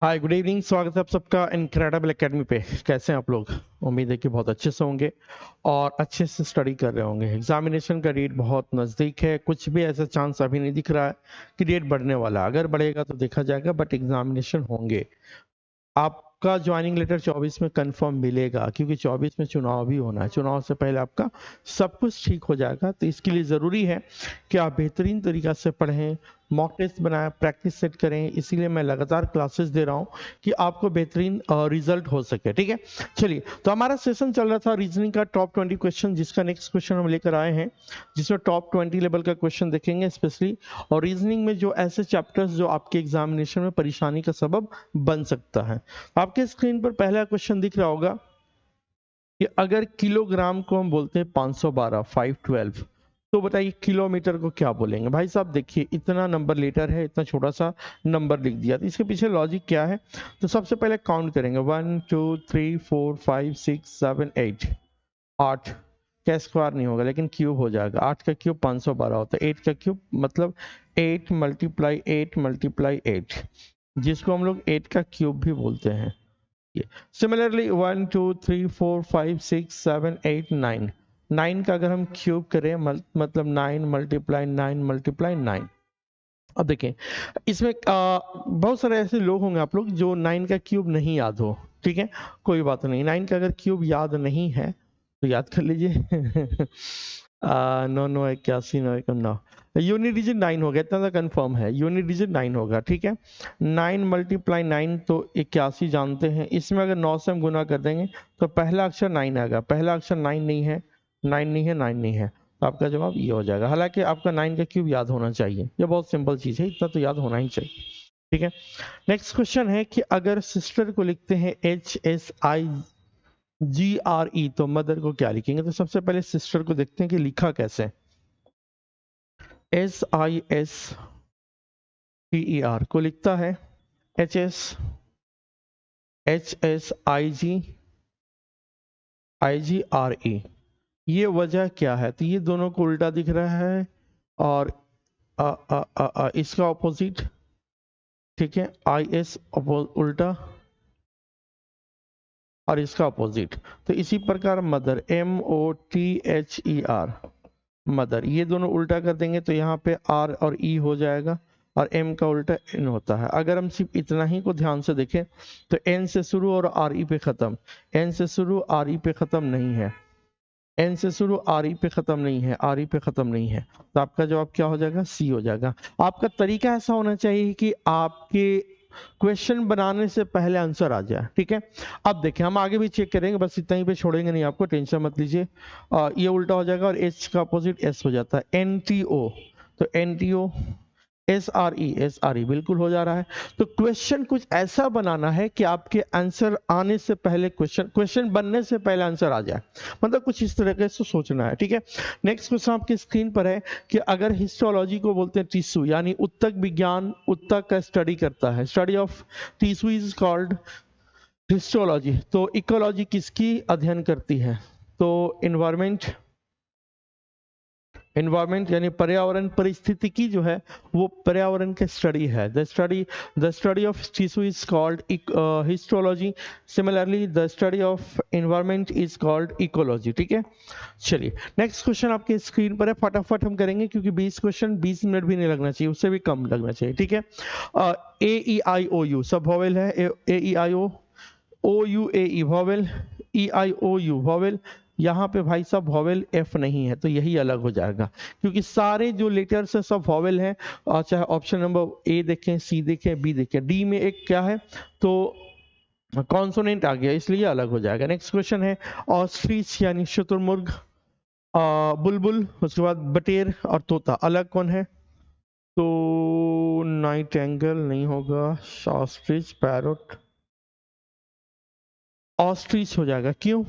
Hi good evening, स्वागत है आप सबका इनक्रेडिबल एकेडमी पे। कैसे हैं आप लोग? उम्मीद है कि बहुत अच्छे से होंगे और अच्छे से स्टडी कर रहे होंगे। एग्जामिनेशन का डेट बहुत नज़दीक है, कुछ भी ऐसा चांस अभी नहीं दिख रहा है कि डेट बढ़ने वाला है। अगर बढ़ेगा तो देखा जाएगा, बट एग्जामिनेशन होंगे। आपका ज्वाइनिंग लेटर 24 में कंफर्म मिलेगा, क्योंकि 24 में चुनाव भी होना है। चुनाव से पहले आपका सब कुछ ठीक हो जाएगा। तो इसके लिए ज़रूरी है कि आप बेहतरीन तरीक़ा से पढ़ें, मॉक टेस्ट बनाएं, प्रैक्टिस सेट करें। इसीलिए मैं लगातार क्लासेस दे रहा हूं कि आपको बेहतरीन रिजल्ट हो सके। ठीक है, चलिए। तो हमारा सेशन चल रहा था रीजनिंग का टॉप 20 क्वेश्चन, जिसका नेक्स्ट क्वेश्चन हम लेकर आए हैं, जिसमें टॉप 20 लेवल का क्वेश्चन देखेंगे स्पेशली। और रीजनिंग में जो ऐसे चैप्टर्स जो आपके एग्जामिनेशन में परेशानी का सबब बन सकता है। आपके स्क्रीन पर पहला क्वेश्चन दिख रहा होगा कि अगर किलोग्राम को हम बोलते हैं 512 512, तो बताइए किलोमीटर को क्या बोलेंगे? भाई साहब देखिए, इतना नंबर लेटर है, इतना छोटा सा नंबर लिख दिया, तो इसके पीछे लॉजिक क्या है? तो सबसे पहले काउंट करेंगे 1 2 3 4 5 6 7 8। 8 का स्क्वायर नहीं होगा, लेकिन क्यूब हो जाएगा। 8 का क्यूब 512 होता है। 8 का क्यूब मतलब 8 मल्टीप्लाई 8 मल्टीप्लाई 8, जिसको हम लोग 8 का क्यूब भी बोलते हैं। सिमिलरली 1 2 3 4 5 6 7 8 9, 9 का अगर हम क्यूब करें मतलब 9 मल्टीप्लाई 9 मल्टीप्लाई 9। अब देखें, इसमें बहुत सारे ऐसे लोग होंगे आप लोग जो 9 का क्यूब नहीं याद हो। ठीक है, कोई बात नहीं। 9 का अगर क्यूब याद नहीं है तो याद कर लीजिए। 9 9 81 9 9, यूनिट डिजिट 9 हो गया, इतना तो कंफर्म है। यूनिट डिजिट 9 होगा। ठीक है, 9 मल्टीप्लाई 9 तो 81 जानते हैं। इसमें अगर 9 से हम गुना कर देंगे तो पहला अक्षर 9 आएगा। पहला अक्षर 9 नहीं है, 9 नहीं है, 9 नहीं है, तो आपका जवाब ये हो जाएगा। हालांकि आपका 9 का क्यूब याद होना चाहिए, ये बहुत सिंपल चीज है, इतना तो याद होना ही चाहिए। ठीक है, नेक्स्ट क्वेश्चन है कि अगर सिस्टर को लिखते हैं HSIGRE, तो मदर को क्या लिखेंगे? तो सबसे पहले सिस्टर को देखते हैं कि लिखा कैसे। SISTER को लिखता है HSIGRE। ये वजह क्या है? तो ये दोनों को उल्टा दिख रहा है और इसका ऑपोजिट। ठीक है, IS उल्टा और इसका ऑपोजिट। तो इसी प्रकार मदर MOTHER, मदर, ये दोनों उल्टा कर देंगे तो यहाँ पे R और E हो जाएगा और M का उल्टा N होता है। अगर हम सिर्फ इतना ही को ध्यान से देखें तो N से शुरू और RE पे खत्म, N से शुरू RE पे खत्म नहीं है, N से शुरू RE पे खत्म नहीं है, RE पे खत्म नहीं है। तो आपका जवाब क्या हो जाएगा? C हो जाएगा। आपका तरीका ऐसा होना चाहिए कि आपके क्वेश्चन बनाने से पहले आंसर आ जाए। ठीक है, अब देखें, हम आगे भी चेक करेंगे, बस इतना ही पे छोड़ेंगे नहीं आपको, टेंशन मत लीजिए। ये उल्टा हो जाएगा और H का अपोजिट S हो जाता है, NTO। तो NTO SRE बिल्कुल हो जा रहा है। तो क्वेश्चन कुछ ऐसा बनाना है कि आपके आंसर आने से पहले क्वेश्चन बनने से पहले आंसर आ जाए, मतलब कुछ इस तरीके से सोचना है। ठीक है, नेक्स्ट क्वेश्चन आपकी स्क्रीन पर है कि अगर हिस्टोलॉजी को बोलते हैं टिश्यू, यानी उत्तक विज्ञान, उत्तक का स्टडी करता है, study of tissue is called histology. तो इकोलॉजी किसकी अध्ययन करती है? तो इन्वायरमेंट यानी पर्यावरण, परिस्थितिकी जो है वो पर्यावरण के स्टडी है। The study of tissue is called histology. Similarly the study of environment is called ecology. ठीक है, चलिए नेक्स्ट क्वेश्चन आपके स्क्रीन पर है, फटाफट हम करेंगे क्योंकि 20 क्वेश्चन 20 मिनट भी नहीं लगना चाहिए, उससे भी कम लगना चाहिए। ठीक है, AEIOU सब वॉवेल है, AEIO, OUAE vowel, EIOU vowel. यहाँ पे भाई साहब वॉवेल F नहीं है, तो यही अलग हो जाएगा, क्योंकि सारे जो लेटर्स है सब वॉवेल है। और चाहे ऑप्शन नंबर A देखें, C देखें, B देखें, D में एक क्या है तो कॉन्सोनेंट आ गया, इसलिए अलग हो जाएगा। नेक्स्ट क्वेश्चन है ऑस्ट्रिच यानी शुतुरमुर्ग, बुलबुल, उसके बाद बटेर और तोता, अलग कौन है? तो नाइट एंगल नहीं होगा, ऑस्ट्रिच, पैरोट, ऑस्ट्रिच हो जाएगा। क्यों?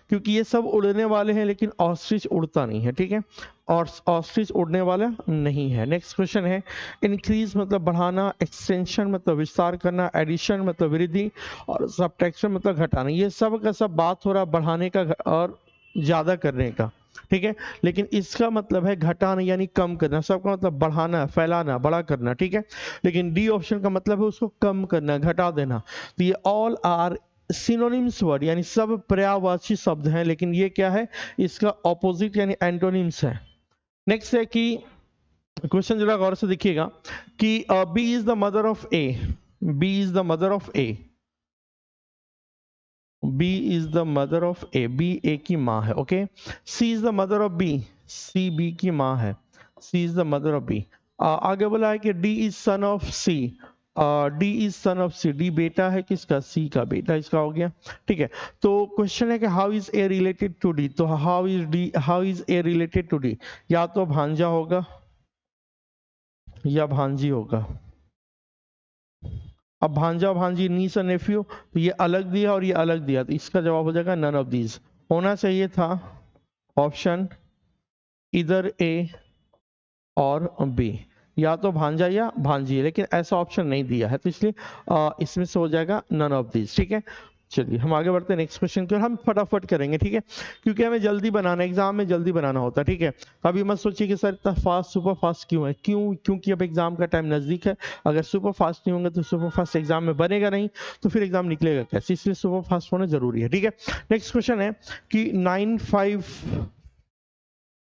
क्योंकि ये सब उड़ने वाले हैं लेकिन ऑस्ट्रिच उड़ता नहीं है। ठीक है, और ऑस्ट्रिच उड़ने वाला नहीं है। नेक्स्ट क्वेश्चन है इंक्रीज मतलब बढ़ाना, एक्सटेंशन मतलब विस्तार करना, एडिशन मतलब वृद्धि और सब्ट्रैक्शन मतलब घटाना। ये सब का सब बात हो रहा बढ़ाने का और ज्यादा करने का। ठीक है, लेकिन इसका मतलब है घटाना यानी कम करना, सबका मतलब बढ़ाना, फैलाना, बड़ा करना, ठीक है, लेकिन डी ऑप्शन का मतलब है उसको कम करना, घटा देना। तो ये ऑल आर सिनोनिम्स वर्ड यानी सब पर्यायवाची शब्द हैं, लेकिन ये क्या है, इसका ऑपोजिट यानी एंटोनिम्स है। नेक्स्ट है कि क्वेश्चन जरा गौर से देखिएगा कि B is the mother of A, B is the mother of A, B is the mother of A, B A की माँ है, okay. C is the mother of B, C B की माँ है, C is the mother of B। आगे बोला है कि D is son of C, D is son of C, D बेटा है किसका, C का, बेटा इसका हो गया, ठीक है। तो क्वेश्चन है कि how is A related to D, तो how is A related to D, या तो भांजा होगा या भांजी होगा। अब भांजा भांजी नीस और नेफ्यू, तो ये अलग दिया और ये अलग दिया, तो इसका जवाब हो जाएगा नन ऑफ दीज। होना चाहिए था ऑप्शन इधर ए और बी, या तो भांजा या भांजी, लेकिन ऐसा ऑप्शन नहीं दिया है, तो इसलिए इसमें से हो जाएगा नन ऑफ दीज, ठीक है। चलिए हम आगे बढ़ते हैं नेक्स्ट क्वेश्चन की, और हम फटाफट करेंगे, ठीक है, क्योंकि हमें जल्दी बनाना है, एग्जाम में जल्दी बनाना होता है, ठीक है। अभी मत सोचिए कि सर इतना फास्ट, सुपर फास्ट क्यों है, क्योंकि अब एग्जाम का टाइम नजदीक है। अगर सुपर फास्ट नहीं होंगे तो सुपर फास्ट एग्जाम में बनेगा नहीं, तो फिर एग्जाम निकलेगा कैसे, इसलिए सुपर फास्ट होना जरूरी है, ठीक है। नेक्स्ट क्वेश्चन है कि 9 5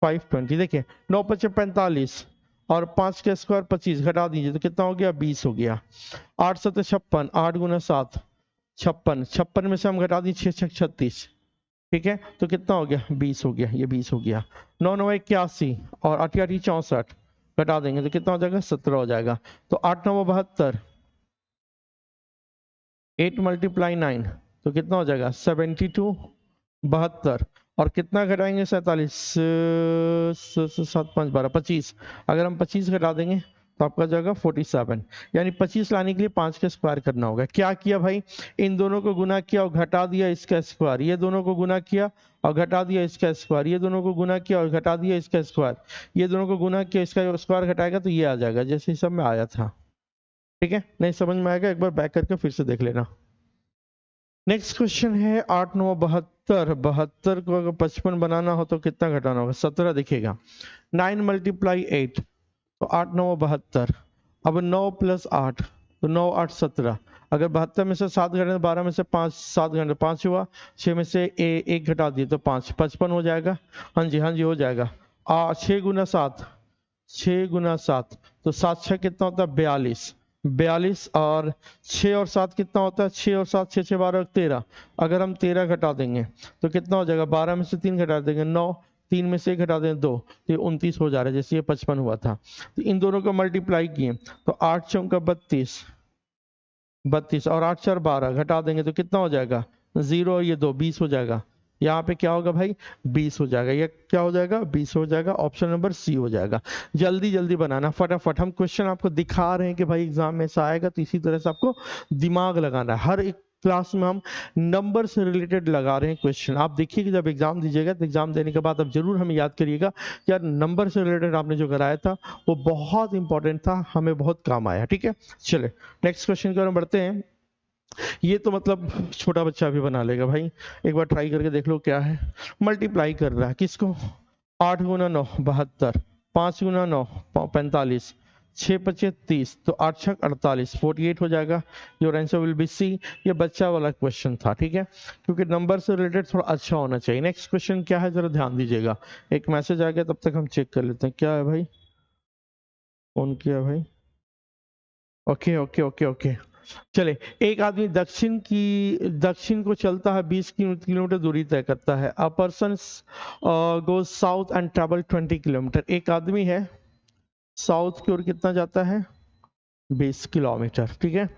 5 20, देखिए 9 5 45 और 5 के स्क्वायर 25, घटा दीजिए तो कितना हो गया, 20 हो गया। 8 7 56, 8 गुना 7 56, 56 में से हम घटा दिए 6 6 36, ठीक है, तो कितना हो गया, 20 हो गया, ये 20 हो गया। 9 9 81 और 8 8 64, घटा देंगे तो कितना हो जाएगा, 17 हो जाएगा। तो 8 9 72, 8 × 9 तो कितना हो जाएगा, 72, 72, और कितना घटाएंगे, 47, 7 5 12 25, अगर हम 25 घटा देंगे तो आपका जाएगा 47, यानी 25 लाने के लिए 5 का स्क्वायर करना होगा। क्या किया भाई, इन दोनों को गुना किया और घटा दिया इसका स्क्वायर, ये दोनों को गुना किया और घटा दिया इसका स्क्वायर, ये दोनों को गुना किया और घटा दिया इसका स्क्वायर, ये दोनों को गुना किया, इसका स्क्वायर घटाएगा तो ये आ जाएगा, जैसे सब में आया था, ठीक है। नहीं समझ में आएगा एक बार बैक करके फिर से देख लेना। नेक्स्ट क्वेश्चन है 8 9 72, 72 को अगर 55 बनाना हो तो कितना घटाना होगा, 17 दिखेगा। 9 × 8 तो 8 9 72, अब 9 + 8 तो 9 8 17, अगर 72 में से 7 घटाए 12 में से 5, 7 घटाए 5 हुआ, 6 में से 1 घटा दिए तो 5, 55 हो जाएगा। हाँ जी हो जाएगा। 6 × 7, 6 × 7 तो 7 6 कितना होता है, 42, 42, और 6 और 7 कितना होता है, 6 और 7 6 6 12 13, अगर हम 13 घटा देंगे तो कितना हो जाएगा, 12 में से 3 घटा देंगे 9, 3 में से 1 घटा देंगे 2, तो ये 29 हो जा रहा है, जैसे ये 55 हुआ था। तो इन दोनों को मल्टीप्लाई किए तो 8 चौका 32, 32 और 8 4 12, घटा देंगे तो कितना हो जाएगा, 0 और ये 2, 20 हो जाएगा। यहाँ पे क्या होगा भाई, 20 हो जाएगा, ये क्या हो जाएगा, 20 हो जाएगा, ऑप्शन नंबर सी हो जाएगा। जल्दी जल्दी बनाना फटाफट, हम क्वेश्चन आपको दिखा रहे हैं कि भाई एग्जाम में ऐसा आएगा, तो इसी तरह से आपको दिमाग लगाना है। हर एक क्लास में हम नंबर से रिलेटेड लगा रहे हैं क्वेश्चन, आप देखिए कि जब एग्जाम दीजिएगा तो एग्जाम देने के बाद आप जरूर हमें याद करिएगा कि यार नंबर से रिलेटेड आपने जो कराया था वो बहुत इंपॉर्टेंट था, हमें बहुत काम आया, ठीक है। चले नेक्स्ट क्वेश्चन की ओर बढ़ते हैं। ये तो मतलब छोटा बच्चा भी बना लेगा भाई, एक बार ट्राई करके देख लो क्या है। मल्टीप्लाई कर रहा है किसको, 8 × 9 72, 5 × 9 45, 6 5 30, तो 8 6 48, 48 हो जाएगा। Your answer will be C. ये बच्चा वाला क्वेश्चन था, ठीक है, क्योंकि नंबर से रिलेटेड थोड़ा अच्छा होना चाहिए। नेक्स्ट क्वेश्चन क्या है जरा ध्यान दीजिएगा, एक मैसेज आ गया, तब तक हम चेक कर लेते हैं क्या है भाई, कौन किया भाई, ओके ओके ओके ओके। चले, एक आदमी दक्षिण को चलता है, 20 किलोमीटर दूरी तय करता है। A person goes south and travel 20 kilometre, एक आदमी है साउथ की ओर कितना जाता है, 20 किलोमीटर, ठीक है,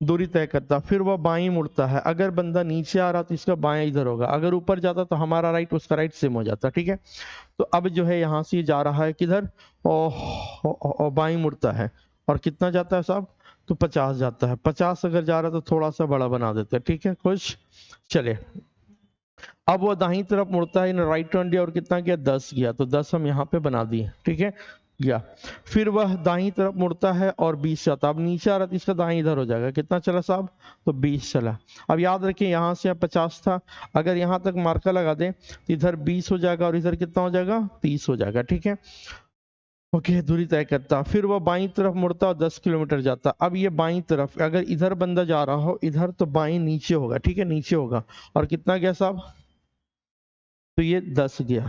दूरी तय करता, फिर वह बाईं मुड़ता है। अगर बंदा नीचे आ रहा तो इसका बाएं इधर होगा, अगर ऊपर जाता तो हमारा राइट उसका राइट सेम हो जाता, ठीक है। तो अब जो है यहाँ से जा रहा है किधर, और बाईं मुड़ता है, और कितना जाता है साहब, तो 50 जाता है। 50 अगर जा रहा है तो थोड़ा सा बड़ा बना देते हैं, ठीक है खुश। चले, अब वो दाहिनी तरफ मुड़ता है, राइट टर्न लिया और कितना गया, 10 गया, तो 10 हम यहाँ पे बना दिए, ठीक है। गया, फिर वह दाईं तरफ मुड़ता है और 20 जाता। अब नीचे आ रहा था, इसका दाईं इधर हो जाएगा, कितना चला साहब, तो 20 चला। अब याद रखिए यहाँ से 50 था, अगर यहाँ तक मार्कर लगा दें तो इधर 20 हो जाएगा और इधर कितना हो जाएगा, 30 हो जाएगा, ठीक है। ओके, दूरी तय करता, फिर वो बाईं तरफ मुड़ता और 10 किलोमीटर जाता। अब ये बाईं तरफ, अगर इधर बंदा जा रहा हो इधर, तो बाईं नीचे होगा, ठीक है, नीचे होगा, और कितना गया साहब, तो ये 10 गया,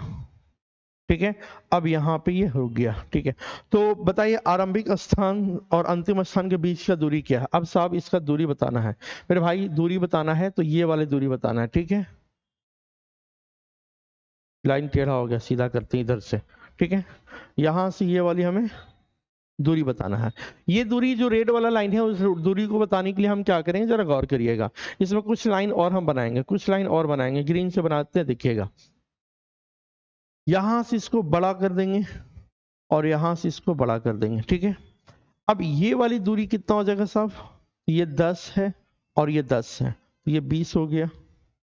ठीक है। अब यहाँ पे ये हो गया, ठीक है। तो बताइए आरंभिक स्थान और अंतिम स्थान के बीच का दूरी क्या है। अब साहब इसका दूरी बताना है मेरे भाई, दूरी बताना है तो ये वाली दूरी बताना है, ठीक है। लाइन टेढ़ा हो गया, सीधा करते हैं इधर से, ठीक है। यहां से ये वाली हमें दूरी बताना है। ये दूरी जो रेड वाला लाइन है, उस दूरी को बताने के लिए हम क्या करेंगे, जरा गौर करिएगा। इसमें कुछ लाइन और हम बनाएंगे, कुछ लाइन और बनाएंगे, ग्रीन से बनाते हैं, देखिएगा। यहां से इसको बड़ा कर देंगे और यहां से इसको बड़ा कर देंगे, ठीक है। अब ये वाली दूरी कितना हो जाएगा साहब, ये 10 है और ये 10 है, तो ये 20 हो गया,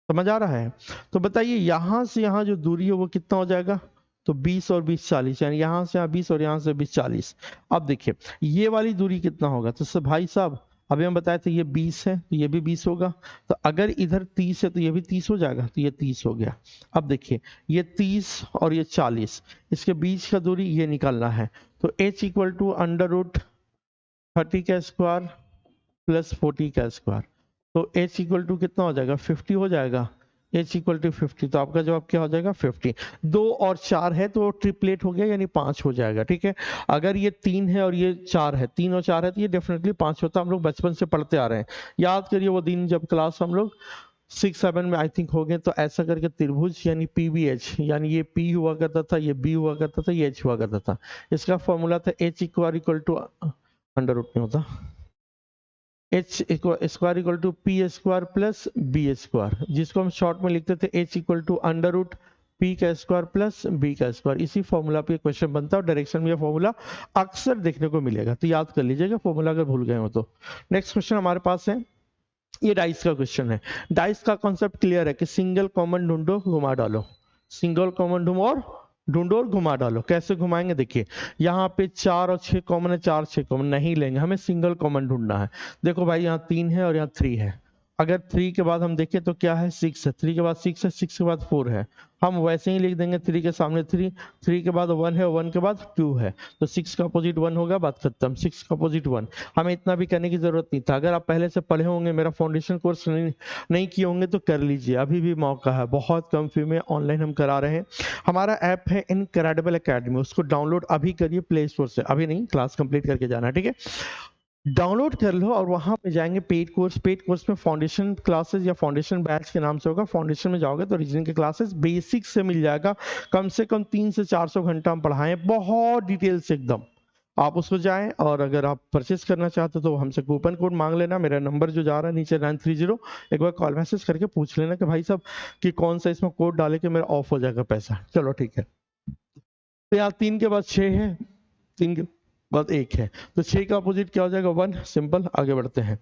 समझ आ रहा है। तो बताइए यहां से यहां जो दूरी है वो कितना हो जाएगा, तो 20 और 20 40, यानी यहां से यहाँ 20 और यहां से 20 40। अब देखिए ये वाली दूरी कितना होगा, तो सब भाई साहब अभी हम बताए थे ये 20 है तो ये भी 20 होगा, तो अगर इधर 30 है तो ये भी 30 हो जाएगा, तो ये 30 हो गया। अब देखिए ये 30 और ये 40, इसके बीच का दूरी ये निकालना है, तो h equal to under root 30 का स्क्वायर प्लस 40 का स्क्वायर, तो h इक्वल टू कितना हो जाएगा, 50 हो जाएगा। h इक्वल टू 50, तो आपका जवाब क्या हो जाएगा, 50। 2 और 4 है तो ट्रिपलेट हो गया, यानी 5 हो जाएगा, ठीक है। अगर ये 3 है और ये 4 है, 3 और 4 है तो ये डेफिनेटली 5 होता है, हम लोग बचपन से पढ़ते आ रहे हैं। याद करिए वो दिन जब क्लास हम लोग 6-7 में आई थिंक हो गए, तो ऐसा करके त्रिभुज यानी पीबीएच, यानी ये पी हुआ करता था, ये बी हुआ करता था, ये एच हुआ करता था। इसका फॉर्मूला था h equal to under root में होता, h square equal to p square plus b square, जिसको हम शॉर्ट में लिखते थे h equal to under root p का स्क्वायर प्लस बी का स्क्वायर। इसी फॉर्मूला पे क्वेश्चन बनता है और डायरेक्शन में यह फॉर्मूला अक्सर देखने को मिलेगा, तो याद कर लीजिएगा फॉर्मूला अगर भूल गए हो तो। नेक्स्ट क्वेश्चन हमारे पास है, ये डाइस का क्वेश्चन है। डाइस का कॉन्सेप्ट क्लियर है कि सिंगल कॉमन ढूंढो घुमा डालो, सिंगल कॉमन ढूंढो और घुमा डालो। कैसे घुमाएंगे, देखिए यहाँ पे 4 और 6 कॉमन है, 4 6 कॉमन नहीं लेंगे, हमें सिंगल कॉमन ढूंढना है। देखो भाई यहाँ 3 है और यहाँ 3 है, अगर 3 के बाद हम देखें तो क्या है, 6 है, 3 के बाद 6 है, 6 के बाद 4 है, हम वैसे ही लिख देंगे 3 के सामने 3, 3 के बाद 1 है, 1 के बाद 2 है, तो 6 का अपोजिट 1 होगा, बात खत्म। 6 का अपोजिट 1, हमें इतना भी करने की जरूरत नहीं था। अगर आप पहले से पढ़े होंगे, मेरा फाउंडेशन कोर्स नहीं किए होंगे तो कर लीजिए, अभी भी मौका है, बहुत कम फी में ऑनलाइन हम करा रहे हैं। हमारा ऐप है इनक्रेडिबल एकेडमी, उसको डाउनलोड अभी करिए प्ले स्टोर से, अभी नहीं, क्लास कंप्लीट करके जाना है, ठीक है। डाउनलोड कर लो और वहां पे जाएंगे पेड कोर्स में फाउंडेशन क्लासेस या फाउंडेशन बैच के नाम से होगा। फाउंडेशन में जाओगे तो रीजनिंग के क्लासेस बेसिक से मिल जाएगा, कम से कम 300 से 400 घंटा हम पढ़ाएं, बहुत डिटेल से एकदम। आप उसको जाएं, और अगर आप परचेस करना चाहते हो तो हमसे कूपन कोड मांग लेना, मेरा नंबर जो जा रहा है नीचे 930, एक बार कॉल मैसेज करके पूछ लेना कि भाई साहब कि कौन सा इसमें कोड डाले कि मेरा ऑफ हो जाएगा पैसा। चलो ठीक है, तो यहाँ 3 के बाद 6 है, 3 के बाद 1 है, तो 6 का अपोजिट क्या हो जाएगा, 1। सिंपल, आगे बढ़ते हैं।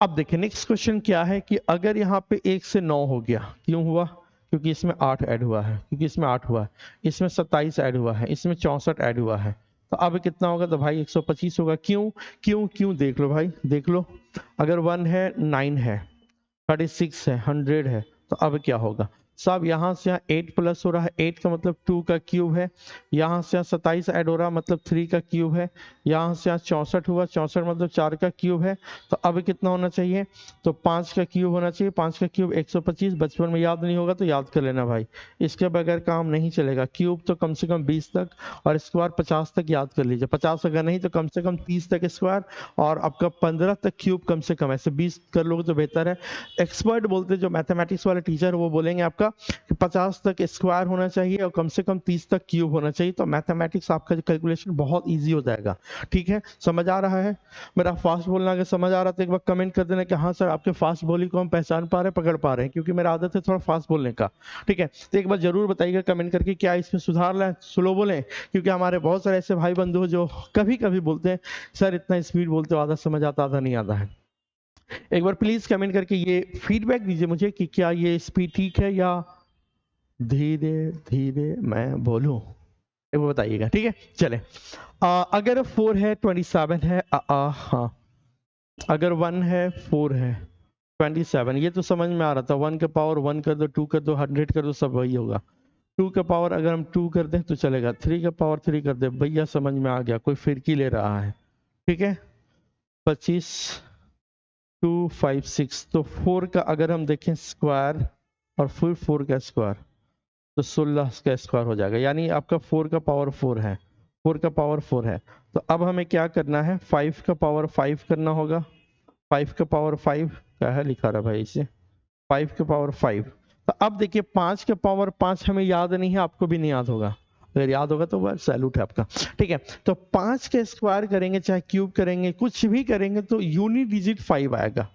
अब देखिए नेक्स्ट क्वेश्चन क्या है कि अगर यहाँ पे 1 से 9 हो गया, क्यों हुआ, क्योंकि इसमें 8 ऐड हुआ है, क्योंकि इसमें 8 हुआ है, इसमें 27 ऐड हुआ है, इसमें 64 ऐड हुआ है, तो अब कितना होगा, तो भाई 125 होगा। क्यों क्यों क्यों, देख लो भाई, देख लो, अगर 1 है, 9 है, 36 है, 100 है, तो अब क्या होगा साहब, यहाँ से यहाँ 8 प्लस हो रहा है, 8 का मतलब 2 का क्यूब है, यहाँ से यहाँ 27 ऐड हो रहा है मतलब 3 का क्यूब है, यहाँ से यहाँ 64 हुआ, 64 मतलब 4 का क्यूब है, तो अब कितना होना चाहिए, तो 5 का क्यूब होना चाहिए, 5 का क्यूब 125। बचपन में याद नहीं होगा तो याद कर लेना भाई, इसके बगैर काम नहीं चलेगा। क्यूब तो कम से कम 20 तक और स्क्वायर 50 तक याद कर लीजिए, 50 अगर नहीं तो कम से कम 30 तक स्क्वायर, और आपका 15 तक क्यूब कम से कम, ऐसे 20 कर लोगे तो बेहतर है। एक्सपर्ट बोलते, जो मैथमेटिक्स वाले टीचर वो बोलेंगे आपका कि 50 तक स्क्वायर होना चाहिए और कम से कम 30 तक क्यूब होना चाहिए, तो मैथमेटिक्स आपका कैलकुलेशन बहुत इजी हो जाएगा। ठीक है, समझ आ रहा है मेरा फास्ट बोलना? अगर समझ आ रहा है तो एक बार कमेंट कर देना कि हाँ सर आपके फास्ट बोली को हम पहचान पा रहे हैं, पकड़ पा रहे हैं, क्योंकि मेरा आदत है थोड़ा फास्ट बोलने का। ठीक है, तो एक बार जरूर बताइएगा कमेंट करके क्या इसमें सुधार लाए, स्लो बोलें, क्योंकि हमारे बहुत सारे ऐसे भाई बंधु हैं जो कभी कभी बोलते हैं सर इतना स्पीड बोलते हो, आधा समझ आता आधा नहीं आता है। एक बार प्लीज कमेंट करके ये फीडबैक दीजिए मुझे कि क्या ये स्पीड ठीक है या धीरे धीरे मैं बोलूं। वो बताइएगा, ठीक है। चले, अगर 4 है 27 है, हाँ, अगर 1 है 4 है 27, ये तो समझ में आ रहा था। 1 का पावर 1 कर दो, 2 कर दो, 100 कर दो, सब वही होगा। 2 का पावर अगर हम 2 कर दें तो चलेगा, 3 का पावर 3 कर दे, भैया समझ में आ गया, कोई फिरकी ले रहा है, ठीक है। 25 2 5 6, तो 4 का अगर हम देखें स्क्वायर और फिर 4 का स्क्वायर, तो 16 का स्क्वायर हो जाएगा, यानी आपका 4 का पावर 4 है, 4 का पावर 4 है। तो अब हमें क्या करना है, 5 का पावर 5 करना होगा। 5 का पावर 5 क्या है, लिखा रहा भाई इसे, 5 का पावर 5। तो अब देखिए 5 का पावर 5 हमें याद नहीं है, आपको भी नहीं याद होगा, अगर याद होगा तो वह सैल्यूट है आपका, ठीक है। तो 5 का स्क्वायर करेंगे चाहे क्यूब करेंगे, कुछ भी करेंगे तो यूनिट डिजिट 5 आएगा,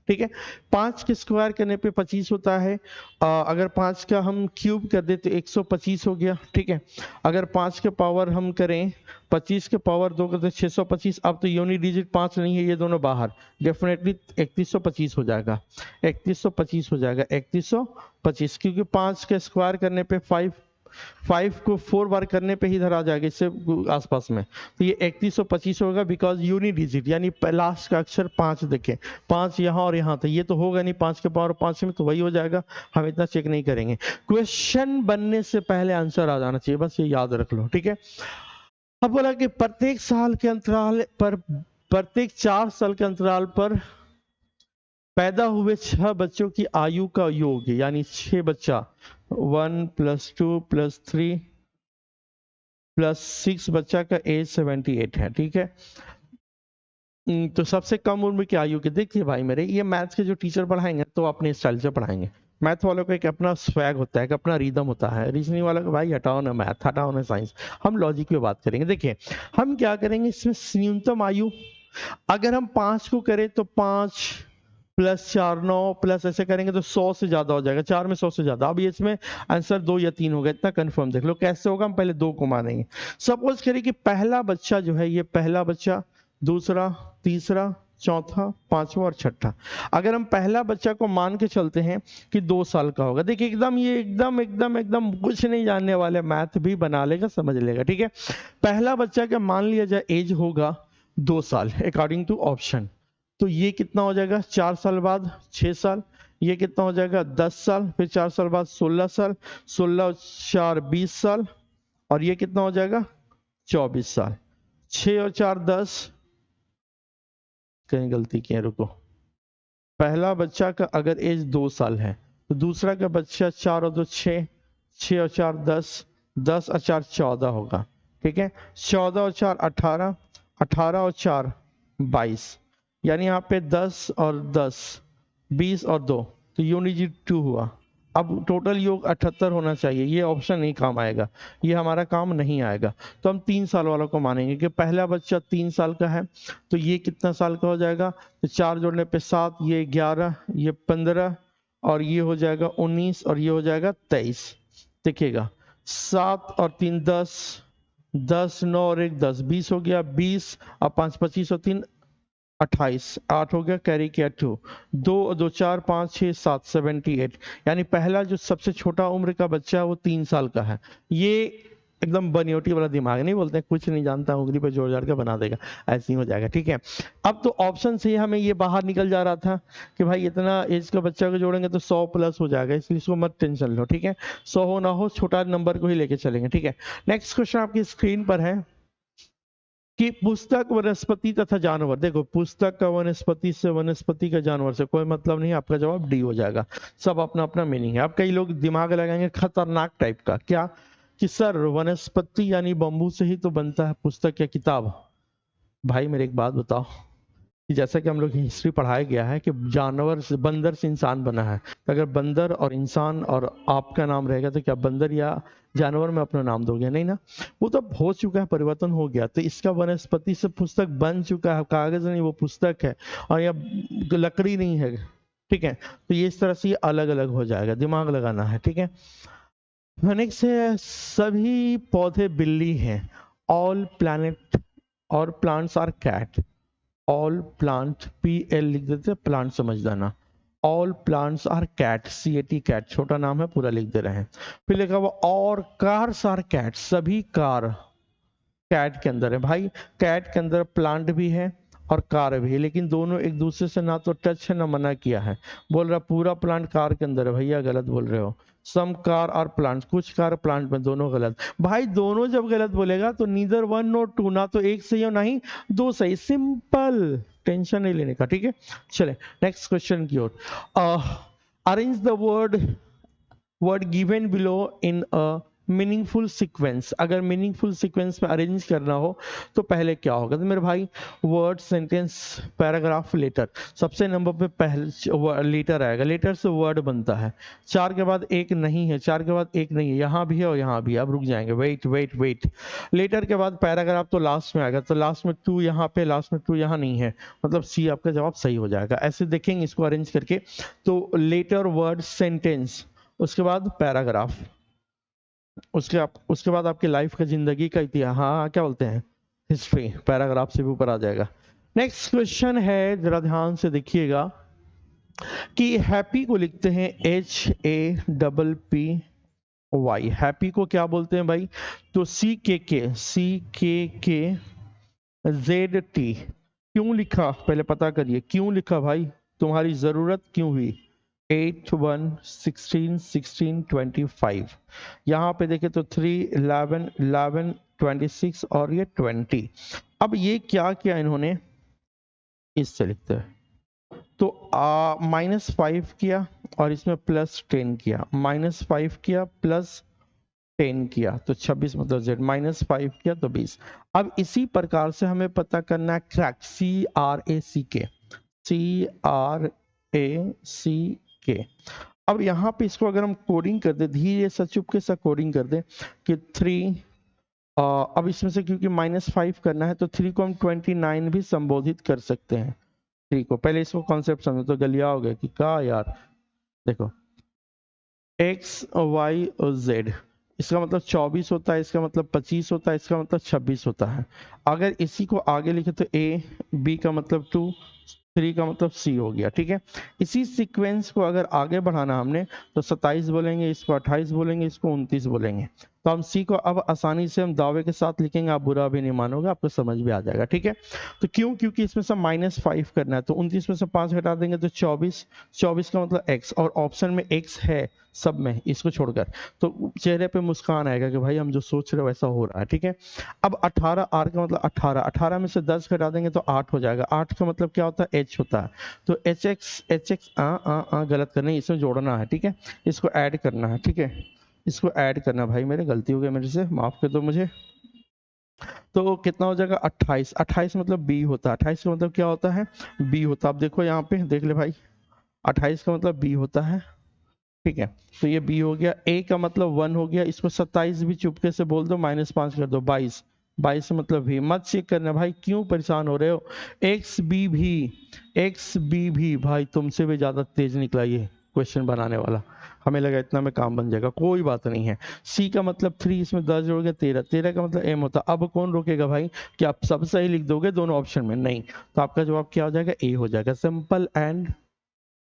ठीक है। 5 के स्क्वायर करने पे 25 होता है, अगर 5 का हम क्यूब कर दे तो 125 हो गया, ठीक है। अगर 5 के पावर हम करें, 25 के पावर 2 करते 625, अब तो यूनिट डिजिट 5 नहीं है, ये दोनों बाहर, डेफिनेटली 3125 हो जाएगा, 3125 हो जाएगा, 3125, क्योंकि 5 के स्क्वायर करने पे 5 को 4 बार करने पे ही इधर आ जाएगा, इससे आसपास में, तो ये 3125 होगा, बिकॉज यूनिट डिजिट यानी लास्ट का अक्षर 5 देखें, 5 यहाँ और यहाँ, तो ये तो होगा नहीं 5 के पावर 5 में, तो वही हो जाएगा, हम इतना चेक नहीं करेंगे। क्वेश्चन बनने से पहले आंसर आ जाना चाहिए, बस ये याद रख लो, ठीक है। अब बोला कि प्रत्येक साल के अंतराल पर, प्रत्येक 4 साल के अंतराल पर पैदा हुए 6 बच्चों की आयु का योग, यानी 6 बच्चा, 1 + 2 + 3 + 6 बच्चा का एज 78 है, ठीक है। तो सबसे कम उम्र की आयु के, देखिए भाई मेरे, ये मैथ्स के जो टीचर पढ़ाएंगे तो अपने स्टाइल से पढ़ाएंगे, मैथ वालों का एक अपना स्वैग होता है, एक अपना रिदम होता है, रीजनिंग वालों का भाई हटाओ ना मैथ, हटाओ ना साइंस, हम लॉजिक पे बात करेंगे। देखिए हम क्या करेंगे, इसमें न्यूनतम आयु अगर हम 5 को करें तो 5 + 4 9 प्लस ऐसे करेंगे तो 100 से ज्यादा हो जाएगा, 4 में 100 से ज्यादा। अब ये इसमें आंसर 2 या 3 होगा, इतना कंफर्म देख लो कैसे होगा। हम पहले 2 को मानेंगे, सपोज करें कि पहला बच्चा जो है, ये पहला बच्चा, दूसरा, तीसरा, चौथा, पांचवा और छठा। अगर हम पहला बच्चा को मान के चलते हैं कि 2 साल का होगा, देखिए एकदम ये एकदम एकदम एकदम कुछ नहीं जानने वाले, मैथ भी बना लेगा, समझ लेगा, ठीक है। पहला बच्चा का मान लिया जाए एज होगा 2 साल अकॉर्डिंग टू ऑप्शन, तो ये कितना हो जाएगा, 4 साल बाद 6 साल, ये कितना हो जाएगा 10 साल, फिर 4 साल बाद 16 साल, 16 और 4 20 साल, और ये कितना हो जाएगा 24 साल। 6 और 4 10, कहीं गलती की है, रुको। पहला बच्चा का अगर एज 2 साल है तो दूसरा का बच्चा 4 और 2 6, 6 और 4 10, 10 और 4 14 होगा, ठीक है। 14 और 4 18, 18 और 4 22, यानी यहाँ पे 10 और 10 20 और 2, तो यूनिट 2 हुआ। अब टोटल योग 78 होना चाहिए, ये ऑप्शन नहीं काम आएगा, ये हमारा काम नहीं आएगा। तो हम 3 साल वालों को मानेंगे कि पहला बच्चा 3 साल का है, तो ये कितना साल का हो जाएगा, तो 4 जोड़ने पे 7, ये 11, ये 15, और ये हो जाएगा 19, और ये हो जाएगा 23। देखिएगा 7 और 3 10, 10 9 और 1 10, 20 हो गया, 20 और 5 25 और 3 28, 8 हो गया, कैरी किया 2, 2 2 4 5 6 7 78, यानी पहला जो सबसे छोटा उम्र का बच्चा है वो 3 साल का है। ये एकदम बनियोटी वाला दिमाग, नहीं बोलते कुछ नहीं जानता, उंगली पे जोड़ जाड़ के बना देगा, ऐसे ही हो जाएगा, ठीक है। अब तो ऑप्शन से ही हमें ये बाहर निकल जा रहा था कि भाई इतना एज का बच्चा को जोड़ेंगे तो 100 प्लस हो जाएगा, इसलिए इसको मत टेंशन लो, ठीक है। 100 हो ना हो, छोटा नंबर को ही लेके चलेंगे, ठीक है। नेक्स्ट क्वेश्चन आपकी स्क्रीन पर है कि पुस्तक, वनस्पति तथा जानवर, देखो पुस्तक का वनस्पति से, वनस्पति का जानवर से कोई मतलब नहीं, आपका जवाब डी हो जाएगा, सब अपना अपना मीनिंग है। अब कई लोग दिमाग लगाएंगे खतरनाक टाइप का, क्या कि सर वनस्पति यानी बम्बू से ही तो बनता है पुस्तक या किताब। भाई मेरे एक बात बताओ कि जैसा कि हम लोग हिस्ट्री पढ़ाया गया है कि जानवर से, बंदर से इंसान बना है, तो अगर बंदर और इंसान और आपका नाम रहेगा तो क्या बंदर या जानवर में अपना नाम दोगे, नहीं ना, वो तो हो चुका है, परिवर्तन हो गया। तो इसका वनस्पति से पुस्तक बन चुका है, कागज नहीं वो पुस्तक है, और यह लकड़ी नहीं है, ठीक है। तो ये इस तरह से अलग अलग हो जाएगा, दिमाग लगाना है, ठीक है। नेक्स्ट है, सभी पौधे बिल्ली हैं, ऑल प्लैनेट और plants are cat, all plant, PL लिख देते, प्लांट समझ जाना, all plants are cat, CAT cat, छोटा नाम है, पूरा लिख दे रहे हैं। फिर लिखा हुआ और कार्स आर कैट, सभी कार कैट के अंदर है। भाई कैट के अंदर प्लांट भी है और कार भी है, लेकिन दोनों एक दूसरे से ना तो टच है ना मना किया है। बोल रहा पूरा प्लांट कार के अंदर है, भैया गलत बोल रहे हो। सम कार और प्लांट, कुछ कार प्लांट में, दोनों गलत। भाई दोनों जब गलत बोलेगा तो नीदर वन नोर टू, ना तो एक सही और ना ही दो सही, सिंपल, टेंशन नहीं लेने का, ठीक है। चले नेक्स्ट क्वेश्चन की ओर। Arrange the word given below in a meaningful sequence. अगर मीनिंगफुल सीक्वेंस में अरेंज करना हो तो पहले क्या होगा, तो मेरे भाई वर्ड, सेंटेंस, पैराग्राफ, लेटर। सबसे नंबर पे पहले लेटर आएगा, लेटर से वर्ड बनता है। चार के बाद एक नहीं है, चार के बाद एक नहीं है, यहाँ भी है और यहाँ भी है। अब रुक जाएंगे, वेट वेट वेट। लेटर के बाद पैराग्राफ तो लास्ट में आएगा, तो लास्ट में टू यहाँ पे, लास्ट में टू यहाँ नहीं है, मतलब सी आपका जवाब सही हो जाएगा। ऐसे देखेंगे इसको अरेंज करके, तो लेटर, वर्ड, सेंटेंस, उसके बाद पैराग्राफ, उसके बाद आपकी लाइफ का, जिंदगी का इतिहास, हाँ क्या बोलते हैं, हिस्ट्री, पैराग्राफ से भी ऊपर आ जाएगा। नेक्स्ट क्वेश्चन है, जरा ध्यान से देखिएगा कि हैप्पी को लिखते हैं HAPPY। हैप्पी को क्या बोलते हैं भाई, तो CKK ZT। क्यों लिखा पहले पता करिए, क्यों लिखा भाई, तुम्हारी जरूरत क्यों हुई। 8 1 16 16 25, यहाँ पे देखे तो 3 11 11 26 और ये 20। अब ये क्या किया इन्होंने, इससे लिखते हैं, तो -5 किया और इसमें +10 किया, -5 किया +10 किया तो 26, मतलब Z, -5 किया तो 20। अब इसी प्रकार से हमें पता करना है क्रैक, CRACK। अब यहाँ पे इसको अगर हम कोडिंग कर दे, धीरे सा चुपके सा कोडिंग कर दे कि 3, अब इसमें से क्योंकि -5 करना है तो 3 को हम 29 भी संबोधित कर सकते हैं। 3 को, पहले इसको कॉन्सेप्ट समझो, तो गलिया हो गया कि क्या यार। देखो X Y Z, इसका मतलब 24 होता है, इसका मतलब 25 होता है, इसका मतलब 26 होता है। अगर इसी को आगे लिखे तो A, B का मतलब 2, 3 का मतलब C हो गया, ठीक है। इसी सीक्वेंस को अगर आगे बढ़ाना हमने तो 27 बोलेंगे, इसको 28 बोलेंगे, इसको 29 बोलेंगे। तो हम C को अब आसानी से हम दावे के साथ लिखेंगे, आप बुरा भी नहीं मानोगे, आपको समझ भी आ जाएगा, ठीक है। तो क्यों, क्योंकि इसमें से -5 करना है, तो 29 में से 5 हटा देंगे तो 24, 24 का मतलब X, और ऑप्शन में X है सब में, इसको छोड़कर, तो चेहरे पे मुस्कान आएगा कि भाई हम जो सोच रहे हो वैसा हो रहा है, ठीक है। अब 18, R का मतलब 18, 18 में से 10 घटा देंगे तो 8 हो जाएगा। 8 का मतलब क्या होता है, H होता है, तो HX गलत करना है, इसमें जोड़ना है, ठीक है, इसको ऐड करना है, ठीक है, इसको ऐड करना। भाई मेरे गलती हो गई, मेरे से माफ कर दो मुझे। तो कितना हो जाएगा, 28, 28 मतलब B होता है, 28 का मतलब क्या होता है, B होता है। अब देखो यहाँ पे देख ले भाई, 28 का मतलब B होता है, ठीक है। तो ये B हो गया, A का मतलब 1 हो गया, इसको 27 भी चुपके से बोल दो, -5 कर दो, 22, 22 मतलब भी मत चेक करना भाई, क्यों परेशान हो रहे हो। XB भी भाई तुमसे भी ज्यादा तेज निकला ये क्वेश्चन बनाने वाला, हमें लगा इतना में काम बन जाएगा, कोई बात नहीं है। C का मतलब 3, इसमें 10 जोड़ गया 13, 13 का मतलब M होता। अब कौन रोकेगा भाई कि आप सब सही लिख दोगे दोनों ऑप्शन में, नहीं, तो आपका जवाब क्या हो जाएगा, A हो जाएगा। सिंपल एंड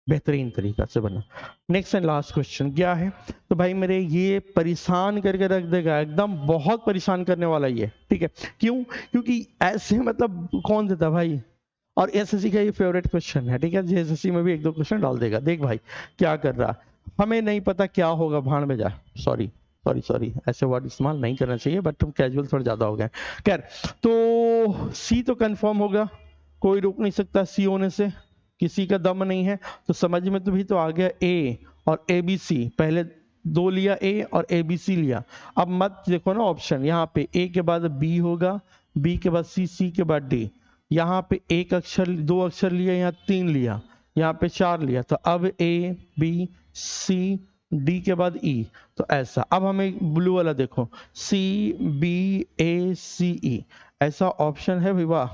बेहतरीन तरीका से बना। नेक्स्ट एंड लास्ट क्वेश्चन क्या है, तो भाई मेरे ये परेशान करके रख देगा एकदम, बहुत परेशान करने वाला ये, ठीक है। क्यों, क्योंकि ऐसे मतलब कौन देता भाई, और एसएससी का ये फेवरेट क्वेश्चन है, ठीक है। जेएसएससी में भी 1-2 क्वेश्चन डाल देगा। देख भाई क्या कर रहा, हमें नहीं पता क्या होगा, भाड़ में जा, सॉरी सॉरी सॉरी, ऐसे वर्ड इस्तेमाल नहीं करना चाहिए, बट तुम कैजुअल थोड़ा ज्यादा हो गए। खैर, तो सी तो कंफर्म होगा, कोई रोक नहीं सकता सी होने से, किसी का दम नहीं है। तो समझ में तो भी तो आ गया, ए और ए बी सी, पहले 2 लिया ए और ए बी सी लिया। अब मत देखो ना ऑप्शन, यहाँ पे ए के बाद बी होगा, बी के बाद सी, सी के बाद डी, यहाँ पे एक अक्षर 2 अक्षर लिया, यहाँ 3 लिया, यहाँ पे 4 लिया, तो अब ए बी सी डी के बाद ई, तो ऐसा। अब हमें ब्लू वाला देखो, सी बी ए सी ई, ऐसा ऑप्शन है विवाह,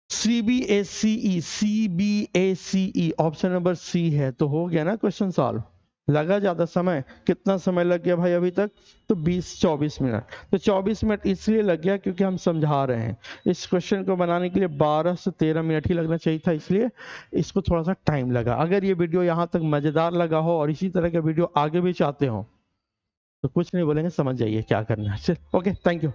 CBACE, CBACE, option number C है, तो हो गया ना क्वेश्चन सॉल्व। लगा ज़्यादा समय, कितना समय लग गया भाई अभी तक? तो 20-24 मिनट। तो 24 मिनट इसलिए लग गया क्योंकि हम समझा रहे हैं। इस क्वेश्चन को बनाने के लिए 12 से 13 मिनट ही लगना चाहिए था, इसलिए इसको थोड़ा-सा टाइम लगा। अगर ये वीडियो यहाँ तक मज़ेदार लगा हो और इसी तरह का वीडियो आगे भी चाहते हो, तो कुछ नहीं बोलेंगे, समझ जाइए क्या करना है। चल ओके, थैंक यू।